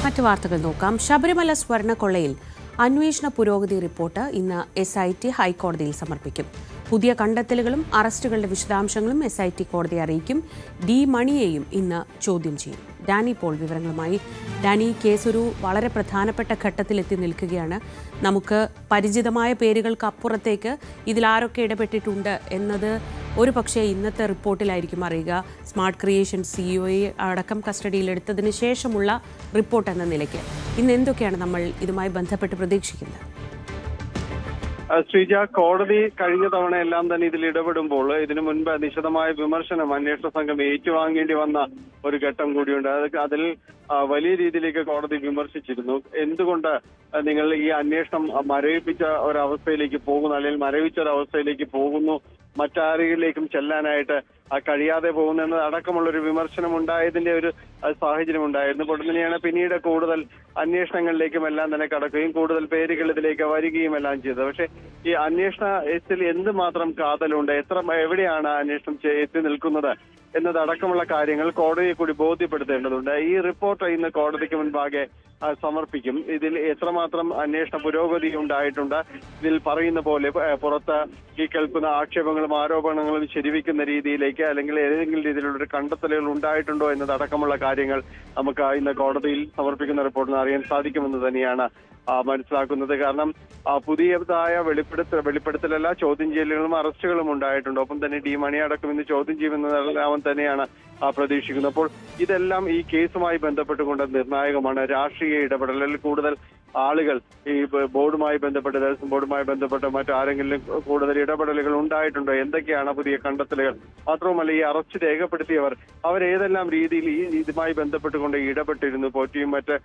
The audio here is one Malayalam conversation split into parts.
മറ്റു വാർത്തകൾ നോക്കാം. ശബരിമല സ്വർണ്ണക്കൊള്ളയിൽ അന്വേഷണ പുരോഗതി റിപ്പോർട്ട് ഇന്ന് SIT ഹൈക്കോടതിയിൽ സമർപ്പിക്കും. പുതിയ കണ്ടെത്തലുകളും അറസ്റ്റുകളുടെ വിശദാംശങ്ങളും SIT കോടതിയെ അറിയിക്കും. ഡി മണിയെയും ഇന്ന് ചോദ്യം ചെയ്യും. ഡാനി പോൾ വിവരങ്ങളുമായി. ഡാനി, കേസൊരു വളരെ പ്രധാനപ്പെട്ട ഘട്ടത്തിലെത്തി നിൽക്കുകയാണ്. നമുക്ക് പരിചിതമായ പേരുകൾക്ക് അപ്പുറത്തേക്ക് ഇതിൽ ആരൊക്കെ ഇടപെട്ടിട്ടുണ്ട് എന്നത് ഒരു പക്ഷേ ഇന്നത്തെ റിപ്പോർട്ടിലായിരിക്കും അറിയുക. സ്മാർട്ട് ക്രിയേഷൻ CEO അടക്കം കസ്റ്റഡിയിലെടുത്തതിന് ശേഷമുള്ള റിപ്പോർട്ട് എന്ന നിലയ്ക്ക് ഇന്ന് എന്തൊക്കെയാണ് നമ്മൾ ഇതുമായി ബന്ധപ്പെട്ട് പ്രതീക്ഷിക്കുന്നത്? ശ്രീജ, കോടതി കഴിഞ്ഞ തവണ എല്ലാം തന്നെ ഇതിൽ ഇടപെടുമ്പോൾ ഇതിനു മുൻപ് നിശിതമായ വിമർശനം അന്വേഷണ സംഘം ഏറ്റുവാങ്ങേണ്ടി വന്ന ഒരു ഘട്ടം കൂടിയുണ്ട്. അതിൽ വലിയ രീതിയിലേക്ക് കോടതി വിമർശിച്ചിരുന്നു. എന്തുകൊണ്ട് നിങ്ങൾ ഈ അന്വേഷണം മരവിപ്പിച്ച ഒരവസ്ഥയിലേക്ക് പോകുന്നു, അല്ലെങ്കിൽ മരവിച്ച ഒരവസ്ഥയിലേക്ക് പോകുന്നു, മറ്റാരെങ്കിലേക്കും ചെല്ലാനായിട്ട് കഴിയാതെ പോകുന്നത് അടക്കമുള്ള ഒരു വിമർശനം ഉണ്ടായതിന്റെ ഒരു സാഹചര്യം ഉണ്ടായിരുന്നു. പൊടുന്നനെയാണ് പിന്നീട് കൂടുതൽ അന്വേഷണങ്ങളിലേക്കും എല്ലാം തന്നെ കടക്കുകയും കൂടുതൽ പേരുകൾ ഇതിലേക്ക് വരികയും എല്ലാം ചെയ്തത്. പക്ഷെ ഈ അന്വേഷണത്തിൽ എന്തുമാത്രം കാതലുണ്ട്, എവിടെയാണ് അന്വേഷണം എത്തി നിൽക്കുന്നത് എന്നതടക്കമുള്ള കാര്യങ്ങൾ കോടതിയെ കൂടി ബോധ്യപ്പെടുത്തേണ്ടതുണ്ട്. ഈ റിപ്പോർട്ട് ഇന്ന് കോടതിക്ക് മുൻപാകെ സമർപ്പിക്കും. ഇതിൽ എത്രമാത്രം അന്വേഷണ പുരോഗതി ഉണ്ടായിട്ടുണ്ട്, ഇതിൽ പറയുന്ന പോലെ പുറത്ത് ഈ കേൾക്കുന്ന ആക്ഷേപങ്ങളും ആരോപണങ്ങളും ശരിവെക്കുന്ന രീതിയിലേക്ക് അല്ലെങ്കിൽ ഏതെങ്കിലും രീതിയിലുള്ള കണ്ടെത്തലുകൾ ഉണ്ടായിട്ടുണ്ടോ എന്നതടക്കമുള്ള കാര്യങ്ങൾ നമുക്ക് ഇന്ന് കോടതിയിൽ സമർപ്പിക്കുന്ന റിപ്പോർട്ടിൽ അറിയാൻ സാധിക്കുമെന്ന് തന്നെയാണ് മനസ്സിലാക്കുന്നത്. കാരണം പുതിയതായ വെളിപ്പെടുത്തലല്ല, ചോദ്യം ചെയ്യലുകളും അറസ്റ്റുകളും ഉണ്ടായിട്ടുണ്ട്. ഒപ്പം തന്നെ ഡി മണി അടക്കം ഇന്ന് ചോദ്യം ചെയ്യുമെന്നെല്ലാം തന്നെയാണ് പ്രതീക്ഷിക്കുന്നത്. അപ്പോൾ ഇതെല്ലാം ഈ കേസുമായി ബന്ധപ്പെട്ടുകൊണ്ട് നിർണായകമാണ്. രാഷ്ട്രീയ ഇടപെടലിൽ കൂടുതൽ ആളുകൾ ഈ ബോർഡുമായി ബന്ധപ്പെട്ട്, ദേവസ്വം ബോർഡുമായി ബന്ധപ്പെട്ട് മറ്റാരെങ്കിലും കൂടുതൽ ഇടപെടലുകൾ ഉണ്ടായിട്ടുണ്ടോ, എന്തൊക്കെയാണ് പുതിയ കണ്ടെത്തലുകൾ, മാത്രവുമല്ല ഈ അറസ്റ്റ് രേഖപ്പെടുത്തിയവർ അവരേതെല്ലാം രീതിയിൽ ഇതുമായി ബന്ധപ്പെട്ടുകൊണ്ട് ഇടപെട്ടിരുന്നു, പോറ്റിയും മറ്റ്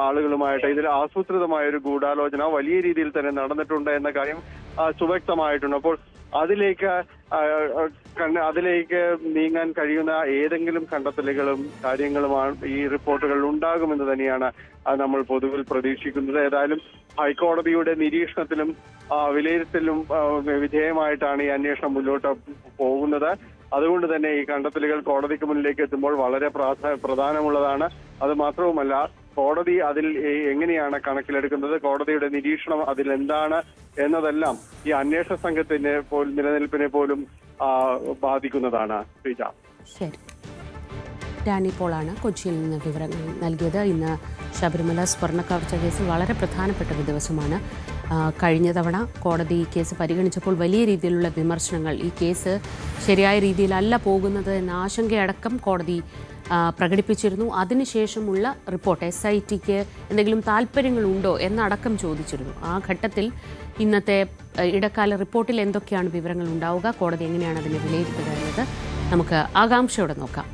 ആളുകളുമായിട്ട് ഇതിൽ ആസൂത്രിതമായ ഒരു ഗൂഢാലോചന വലിയ രീതിയിൽ തന്നെ നടന്നിട്ടുണ്ട് എന്ന കാര്യം സുവ്യക്തമായിട്ടുണ്ട്. അപ്പോൾ അതിലേക്ക് നീങ്ങാൻ കഴിയുന്ന ഏതെങ്കിലും കണ്ടെത്തലുകളും കാര്യങ്ങളുമാണ് ഈ റിപ്പോർട്ടുകൾ ഉണ്ടാകുമെന്ന് തന്നെയാണ് നമ്മൾ പൊതുവിൽ പ്രതീക്ഷിക്കുന്നത്. ഏതായാലും ഹൈക്കോടതിയുടെ നിരീക്ഷണത്തിലും വിലയിരുത്തലും വിധേയമായിട്ടാണ് ഈ അന്വേഷണം മുന്നോട്ട് പോകുന്നത്. അതുകൊണ്ട് തന്നെ ഈ കണ്ടെത്തലുകൾ കോടതിക്ക് മുന്നിലേക്ക് എത്തുമ്പോൾ വളരെ പ്രധാനമുള്ളതാണ്. അത് മാത്രവുമല്ല, കോടതി അതിൽ എങ്ങനെയാണ് കണക്കിലെടുക്കുന്നത്, കോടതിയുടെ നിരീക്ഷണം അതിൽ എന്താണ് എന്നതെല്ലാം ഈ അന്വേഷണ സംഘത്തിന്റെ നിലനിൽപ്പിനെ പോലും ബാധിക്കുന്നതാണ്. ശ്രീജ, ശരി. ഡാനി പോളാണ് കൊച്ചിയിൽ നിന്ന് വിവരങ്ങൾ നൽകിയത്. ഇന്ന് ശബരിമല സ്വർണ്ണക്കവർച്ച കേസിൽ വളരെ പ്രധാനപ്പെട്ട ഒരു ദിവസമാണ്. കഴിഞ്ഞ തവണ കോടതി ഈ കേസ് പരിഗണിച്ചപ്പോൾ വലിയ രീതിയിലുള്ള വിമർശനങ്ങൾ, ഈ കേസ് ശരിയായ രീതിയിലല്ല പോകുന്നത് എന്ന ആശങ്കയടക്കം കോടതി പ്രകടിപ്പിച്ചിരുന്നു. അതിനുശേഷമുള്ള റിപ്പോർട്ട് SITക്ക് എന്തെങ്കിലും താല്പര്യങ്ങളുണ്ടോ എന്നടക്കം ചോദിച്ചിരുന്നു. ആ ഘട്ടത്തിൽ ഇന്നത്തെ ഇടക്കാല റിപ്പോർട്ടിൽ എന്തൊക്കെയാണ് വിവരങ്ങൾ ഉണ്ടാവുക, കോടതി എങ്ങനെയാണ് അതിനെ വിലയിരുത്തുക എന്നത് നമുക്ക് ആകാംക്ഷയോടെ നോക്കാം.